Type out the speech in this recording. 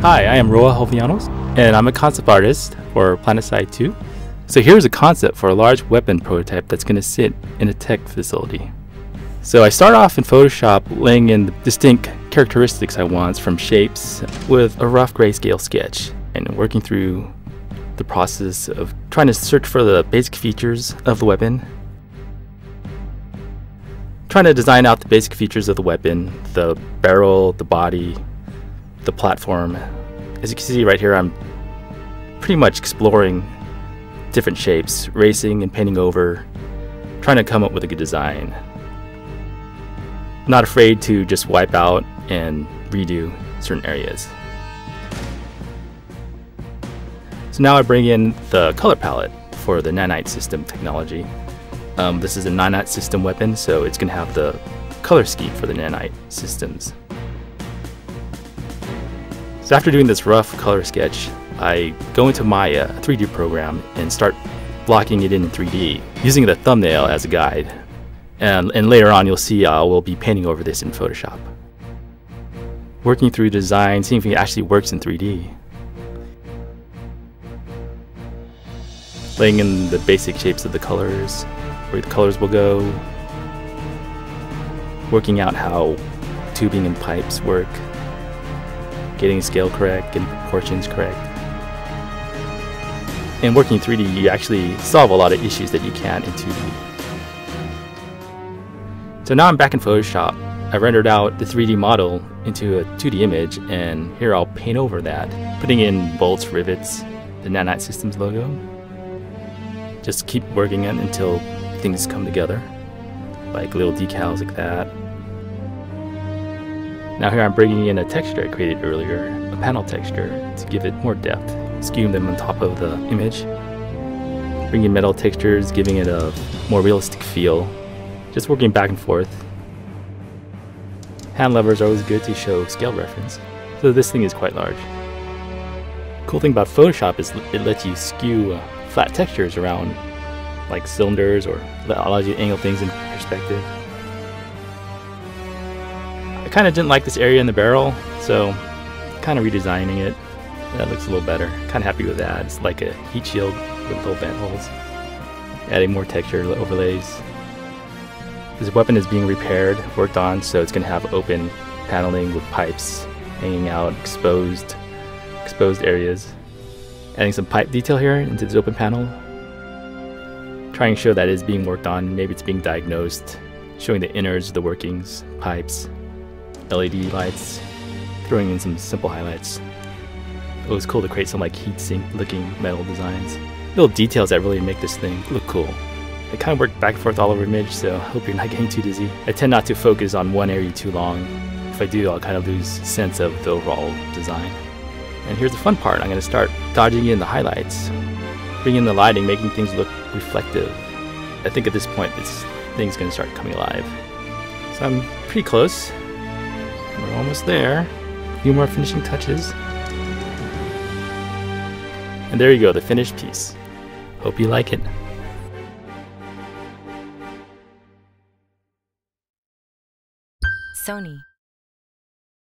Hi, I am Roa Jovellanos, and I'm a concept artist for PlanetSide 2. So here's a concept for a large weapon prototype that's going to sit in a tech facility. So I start off in Photoshop laying in the distinct characteristics I want from shapes with a rough grayscale sketch and working through the process of trying to search for the basic features of the weapon. Trying to design out the basic features of the weapon, the barrel, the body, the platform. As you can see right here, I'm pretty much exploring different shapes, racing and painting over, trying to come up with a good design. Not afraid to just wipe out and redo certain areas. So now I bring in the color palette for the nanite system technology. This is a nanite system weapon, so it's going to have the color scheme for the nanite systems. So after doing this rough color sketch, I go into my 3D program and start blocking it in 3D, using the thumbnail as a guide. And later on you'll see we'll be painting over this in Photoshop. Working through the design, seeing if it actually works in 3D. Laying in the basic shapes of the colors, where the colors will go. Working out how tubing and pipes work. Getting scale correct, getting proportions correct. And working in 3D, you actually solve a lot of issues that you can't in 2D. So now I'm back in Photoshop. I rendered out the 3D model into a 2D image, and here I'll paint over that, putting in bolts, rivets, the Nanite Systems logo. Just keep working it until things come together, like little decals like that. Now here I'm bringing in a texture I created earlier, a panel texture, to give it more depth, skewing them on top of the image. Bringing metal textures, giving it a more realistic feel. Just working back and forth. Hand levers are always good to show scale reference, so this thing is quite large. Cool thing about Photoshop is it lets you skew flat textures around, like cylinders, or allows you to angle things in perspective. I kind of didn't like this area in the barrel, so kind of redesigning it. That looks a little better. Kind of happy with that. It's like a heat shield with little vent holes. Adding more texture overlays. This weapon is being repaired, worked on, so it's going to have open paneling with pipes hanging out, exposed areas. Adding some pipe detail here into this open panel. Trying to show that it is being worked on. Maybe it's being diagnosed. Showing the innards of the workings, pipes, LED lights, throwing in some simple highlights. It was cool to create some like heatsink looking metal designs. Little details that really make this thing look cool. I kind of worked back and forth all over image, so I hope you're not getting too dizzy. I tend not to focus on one area too long. If I do, I'll kind of lose sense of the overall design. And here's the fun part. I'm going to start dodging in the highlights, bringing in the lighting, making things look reflective. I think at this point, this thing's going to start coming alive. So I'm pretty close. We're almost there. A few more finishing touches. And there you go, the finished piece. Hope you like it. Sony.